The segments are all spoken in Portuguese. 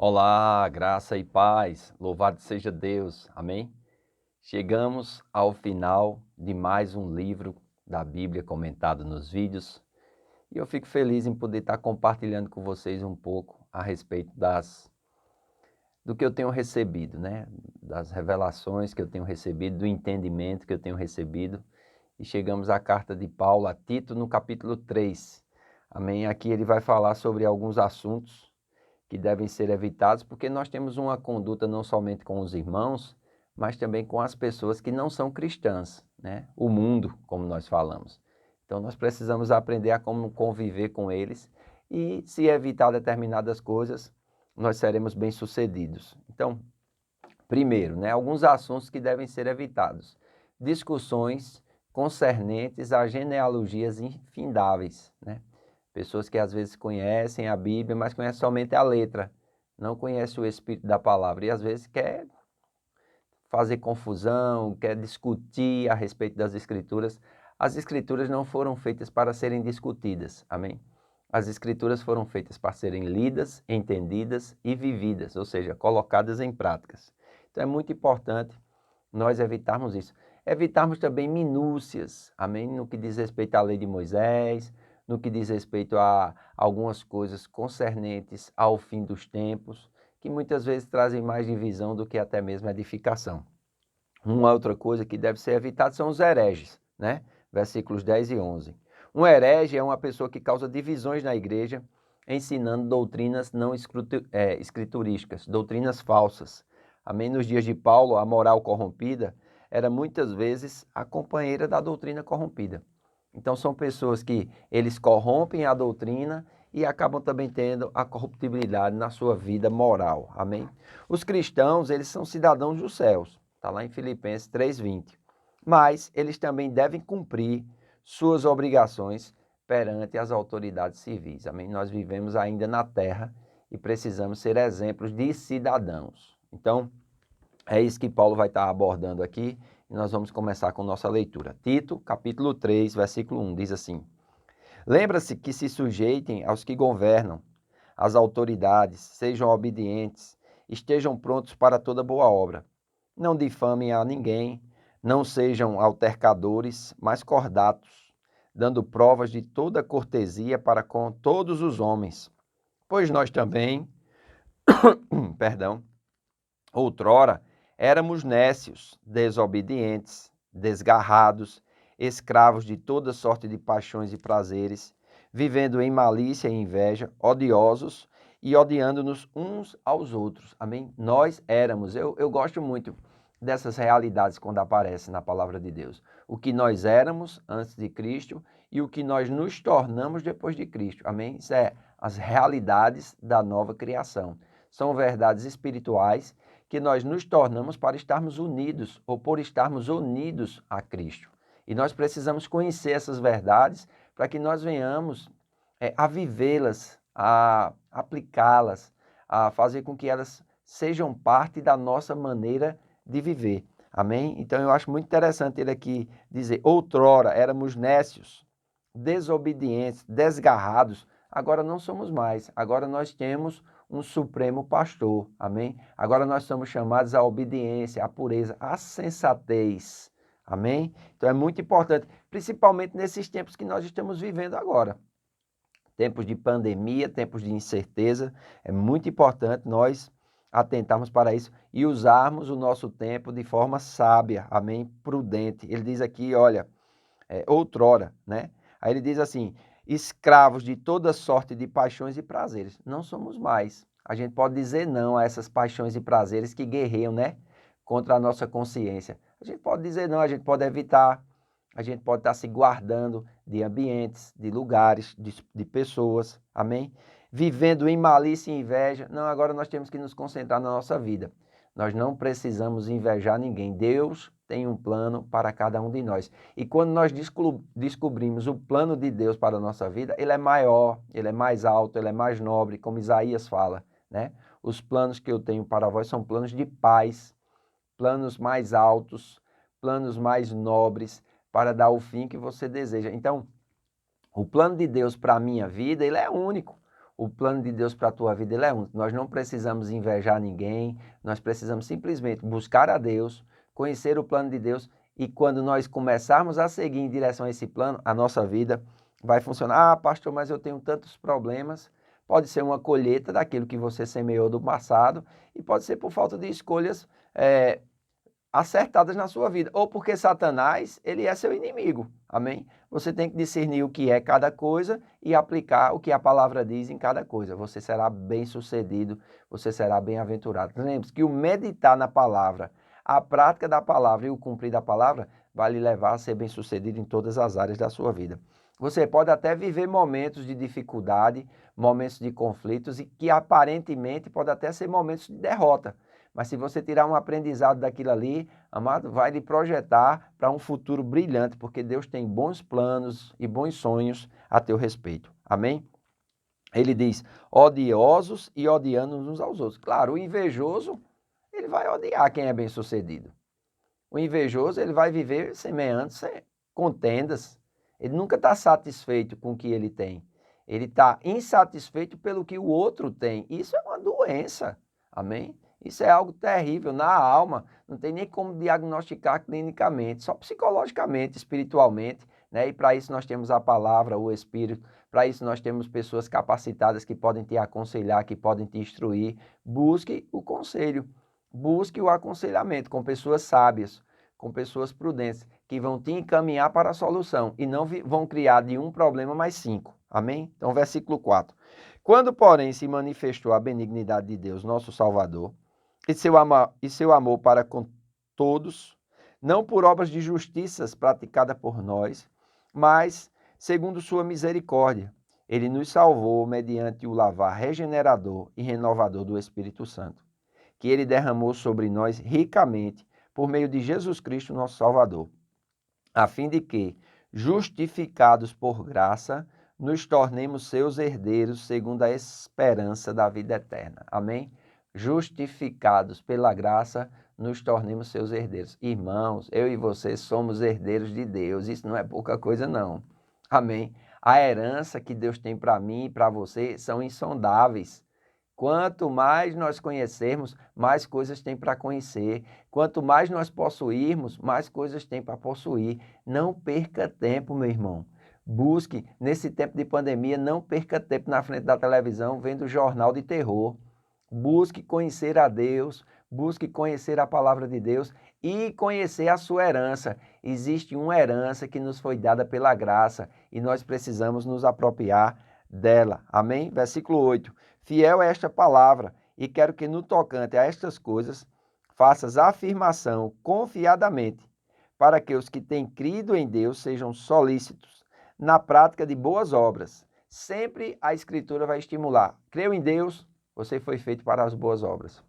Olá, graça e paz, louvado seja Deus, amém? Chegamos ao final de mais um livro da Bíblia comentado nos vídeos e eu fico feliz em poder estar compartilhando com vocês um pouco a respeito do que eu tenho recebido, né? Das revelações que eu tenho recebido, do entendimento que eu tenho recebido. E chegamos à carta de Paulo a Tito no capítulo 3, amém? Aqui ele vai falar sobre alguns assuntos que devem ser evitados, porque nós temos uma conduta não somente com os irmãos, mas também com as pessoas que não são cristãs, né? O mundo, como nós falamos. Então nós precisamos aprender a como conviver com eles e se evitar determinadas coisas, nós seremos bem-sucedidos. Então, primeiro, né, alguns assuntos que devem ser evitados. Discussões concernentes a genealogias infindáveis, né? Pessoas que às vezes conhecem a Bíblia, mas conhecem somente a letra, não conhecem o espírito da palavra e às vezes quer fazer confusão, quer discutir a respeito das Escrituras. As Escrituras não foram feitas para serem discutidas, amém? As Escrituras foram feitas para serem lidas, entendidas e vividas, ou seja, colocadas em práticas. Então é muito importante nós evitarmos isso. Evitarmos também minúcias, amém? No que diz respeito à lei de Moisés, no que diz respeito a algumas coisas concernentes ao fim dos tempos, que muitas vezes trazem mais divisão do que até mesmo edificação. Uma outra coisa que deve ser evitada são os hereges, né? Versículos 10 e 11. Um herege é uma pessoa que causa divisões na igreja, ensinando doutrinas não escriturísticas, doutrinas falsas. Amém? Nos dias de Paulo, a moral corrompida era muitas vezes a companheira da doutrina corrompida. Então são pessoas que eles corrompem a doutrina e acabam também tendo a corruptibilidade na sua vida moral. Amém? Os cristãos, eles são cidadãos dos céus. Está lá em Filipenses 3:20. Mas eles também devem cumprir suas obrigações perante as autoridades civis. Amém? Nós vivemos ainda na terra e precisamos ser exemplos de cidadãos. Então, é isso que Paulo vai estar abordando aqui e nós vamos começar com nossa leitura. Tito, capítulo 3, versículo 1, diz assim: Lembra-se que se sujeitem aos que governam, às autoridades, sejam obedientes, estejam prontos para toda boa obra. Não difamem a ninguém, não sejam altercadores, mas cordatos, dando provas de toda cortesia para com todos os homens. Pois nós também, outrora, éramos nécios, desobedientes, desgarrados, escravos de toda sorte de paixões e prazeres, vivendo em malícia e inveja, odiosos e odiando-nos uns aos outros. Amém? Nós éramos. Eu gosto muito dessas realidades quando aparecem na palavra de Deus. O que nós éramos antes de Cristo e o que nós nos tornamos depois de Cristo. Amém? Isso é as realidades da nova criação. São verdades espirituais que nós nos tornamos para estarmos unidos ou por estarmos unidos a Cristo. E nós precisamos conhecer essas verdades para que nós venhamos a vivê-las, a aplicá-las, a fazer com que elas sejam parte da nossa maneira de viver. Amém? Então eu acho muito interessante ele aqui dizer, outrora éramos nécios, desobedientes, desgarrados, agora não somos mais, agora nós temos um supremo pastor, amém? Agora nós somos chamados à obediência, à pureza, à sensatez, amém? Então é muito importante, principalmente nesses tempos que nós estamos vivendo agora. Tempos de pandemia, tempos de incerteza, é muito importante nós atentarmos para isso e usarmos o nosso tempo de forma sábia, amém? Prudente. Ele diz aqui, olha, outrora, né? Aí ele diz assim, escravos de toda sorte de paixões e prazeres. Não somos mais. A gente pode dizer não a essas paixões e prazeres que guerreiam, né? Contra a nossa consciência. A gente pode dizer não, a gente pode evitar, a gente pode estar se guardando de ambientes, de lugares, de pessoas, amém? Vivendo em malícia e inveja. Não, agora nós temos que nos concentrar na nossa vida. Nós não precisamos invejar ninguém. Deus tem um plano para cada um de nós. E quando nós descobrimos o plano de Deus para a nossa vida, ele é maior, ele é mais alto, ele é mais nobre, como Isaías fala, né? Os planos que eu tenho para vós são planos de paz, planos mais altos, planos mais nobres, para dar o fim que você deseja. Então, o plano de Deus para a minha vida, ele é único. o plano de Deus para a tua vida ele é único. Nós não precisamos invejar ninguém, nós precisamos simplesmente buscar a Deus, conhecer o plano de Deus e quando nós começarmos a seguir em direção a esse plano, a nossa vida vai funcionar. Ah, pastor, mas eu tenho tantos problemas. Pode ser uma colheita daquilo que você semeou do passado e pode ser por falta de escolhas acertadas na sua vida, ou porque Satanás, ele é seu inimigo, amém? Você tem que discernir o que é cada coisa e aplicar o que a palavra diz em cada coisa. Você será bem-sucedido, você será bem-aventurado. Lembre-se que o meditar na palavra, a prática da palavra e o cumprir da palavra vai lhe levar a ser bem-sucedido em todas as áreas da sua vida. Você pode até viver momentos de dificuldade, momentos de conflitos e que aparentemente pode até ser momentos de derrota. Mas se você tirar um aprendizado daquilo ali, amado, vai lhe projetar para um futuro brilhante, porque Deus tem bons planos e bons sonhos a teu respeito. Amém? Ele diz, odiosos e odiando uns aos outros. Claro, o invejoso, ele vai odiar quem é bem-sucedido. O invejoso, ele vai viver semeando contendas. Ele nunca está satisfeito com o que ele tem. Ele está insatisfeito pelo que o outro tem. Isso é uma doença. Amém? Isso é algo terrível na alma, não tem nem como diagnosticar clinicamente, só psicologicamente, espiritualmente, né? E para isso nós temos a palavra, o Espírito, para isso nós temos pessoas capacitadas que podem te aconselhar, que podem te instruir. Busque o conselho, busque o aconselhamento com pessoas sábias, com pessoas prudentes, que vão te encaminhar para a solução e não vão criar de um problema mais 5. Amém? Então, versículo 4. Quando, porém, se manifestou a benignidade de Deus, nosso Salvador, e seu amor para com todos, não por obras de justiças praticadas por nós, mas segundo sua misericórdia. Ele nos salvou mediante o lavar regenerador e renovador do Espírito Santo, que ele derramou sobre nós ricamente por meio de Jesus Cristo, nosso Salvador, a fim de que, justificados por graça, nos tornemos seus herdeiros segundo a esperança da vida eterna. Amém? Justificados pela graça, nos tornemos seus herdeiros. Irmãos, eu e você somos herdeiros de Deus, isso não é pouca coisa não. Amém? A herança que Deus tem para mim e para você são insondáveis. Quanto mais nós conhecermos, mais coisas tem para conhecer. Quanto mais nós possuirmos, mais coisas tem para possuir. Não perca tempo, meu irmão. Busque, nesse tempo de pandemia, não perca tempo na frente da televisão vendo jornal de terror. Busque conhecer a Deus, busque conhecer a palavra de Deus e conhecer a sua herança. Existe uma herança que nos foi dada pela graça e nós precisamos nos apropriar dela. Amém? Versículo 8. Fiel é esta palavra e quero que no tocante a estas coisas faças afirmação confiadamente, para que os que têm crido em Deus sejam solícitos na prática de boas obras. Sempre a Escritura vai estimular. Creu em Deus, você foi feito para as boas obras.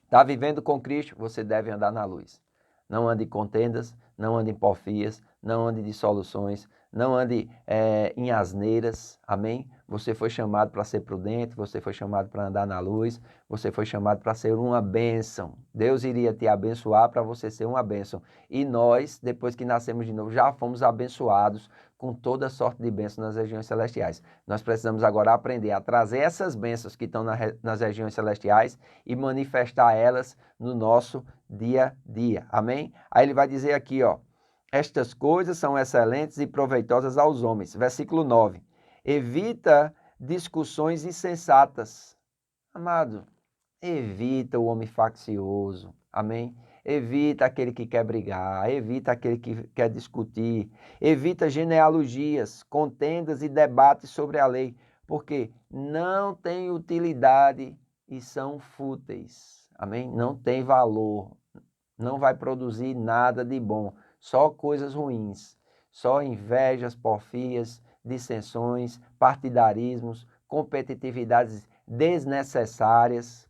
Está vivendo com Cristo, você deve andar na luz. Não ande em contendas, não ande em porfias, não ande em dissoluções, não ande em asneiras, amém? Você foi chamado para ser prudente, você foi chamado para andar na luz, você foi chamado para ser uma bênção. Deus iria te abençoar para você ser uma bênção. E nós, depois que nascemos de novo, já fomos abençoados com toda sorte de bênçãos nas regiões celestiais. Nós precisamos agora aprender a trazer essas bênçãos que estão nas regiões celestiais e manifestar elas no nosso dia a dia. Amém? Aí ele vai dizer aqui, ó. Estas coisas são excelentes e proveitosas aos homens. Versículo 9. Evita discussões insensatas. Amado, evita o homem faccioso. Amém? Evita aquele que quer brigar, evita aquele que quer discutir, evita genealogias, contendas e debates sobre a lei, porque não tem utilidade e são fúteis. Amém? Não tem valor, não vai produzir nada de bom. Só coisas ruins, só invejas, porfias, dissensões, partidarismos, competitividades desnecessárias.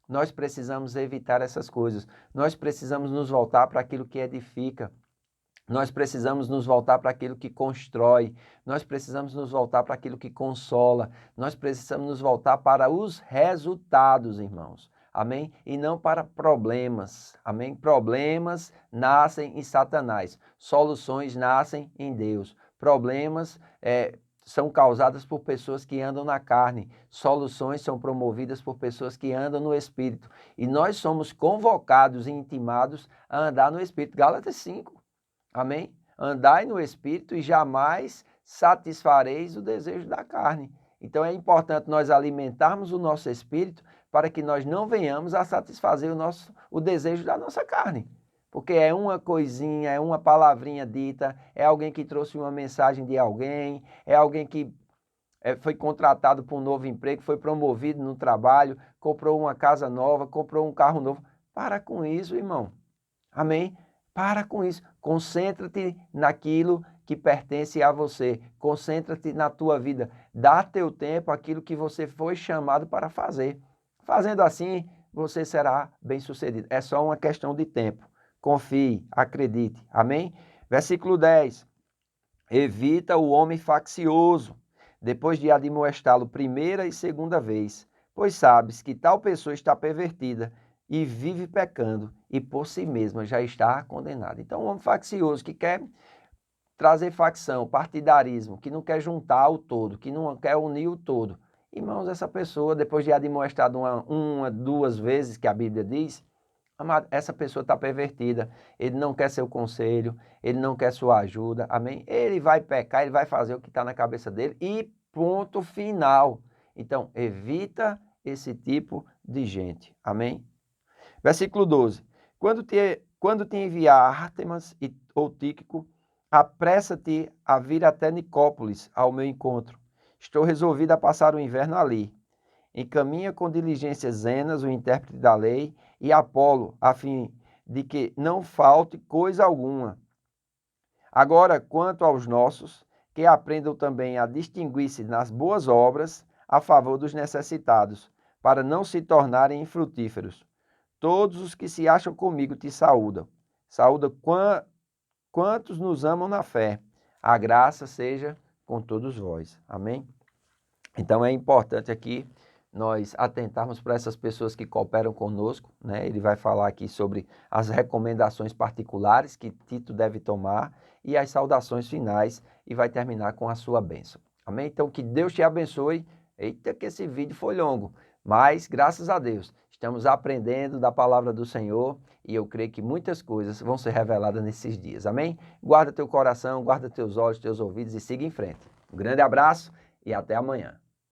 Nós precisamos evitar essas coisas. Nós precisamos nos voltar para aquilo que edifica. Nós precisamos nos voltar para aquilo que constrói. Nós precisamos nos voltar para aquilo que consola. Nós precisamos nos voltar para os resultados, irmãos. Amém? E não para problemas. Amém? Problemas nascem em Satanás. Soluções nascem em Deus. Problemas são causadas por pessoas que andam na carne. Soluções são promovidas por pessoas que andam no Espírito. E nós somos convocados e intimados a andar no Espírito. Gálatas 5. Amém? Andai no Espírito e jamais satisfareis o desejo da carne. Então é importante nós alimentarmos o nosso espírito para que nós não venhamos a satisfazer o desejo da nossa carne. Porque é uma coisinha, é uma palavrinha dita, é alguém que trouxe uma mensagem de alguém, é alguém que foi contratado para um novo emprego, foi promovido no trabalho, comprou uma casa nova, comprou um carro novo. Para com isso, irmão. Amém? Para com isso. Concentra-te naquilo que pertence a você. Concentra-te na tua vida. Dá teu tempo àquilo que você foi chamado para fazer. Fazendo assim, você será bem-sucedido. É só uma questão de tempo. Confie, acredite. Amém? Versículo 10. Evita o homem faccioso, depois de admoestá-lo primeira e segunda vez, pois sabes que tal pessoa está pervertida e vive pecando e por si mesma já está condenada. Então, um homem faccioso que quer trazer facção, partidarismo, que não quer juntar o todo, que não quer unir o todo. Irmãos, essa pessoa, depois de admoestado duas vezes, que a Bíblia diz, essa pessoa está pervertida, ele não quer seu conselho, ele não quer sua ajuda, amém? Ele vai pecar, ele vai fazer o que está na cabeça dele e ponto final. Então, evita esse tipo de gente, amém? Versículo 12. Quando te enviar Ártemas ou Tíquico, apressa-te a vir até Nicópolis ao meu encontro. Estou resolvido a passar o inverno ali. Encaminha com diligência Zenas, o intérprete da lei, e Apolo, a fim de que não falte coisa alguma. Agora, quanto aos nossos, que aprendam também a distinguir-se nas boas obras a favor dos necessitados, para não se tornarem infrutíferos. Todos os que se acham comigo te saúdam. Saúda quantos nos amam na fé. A graça seja com todos vós. Amém? Então é importante aqui nós atentarmos para essas pessoas que cooperam conosco, né? Ele vai falar aqui sobre as recomendações particulares que Tito deve tomar e as saudações finais e vai terminar com a sua bênção. Amém? Então que Deus te abençoe. Eita que esse vídeo foi longo, mas graças a Deus estamos aprendendo da palavra do Senhor e eu creio que muitas coisas vão ser reveladas nesses dias. Amém? Guarda teu coração, guarda teus olhos, teus ouvidos e siga em frente. Um grande abraço e até amanhã.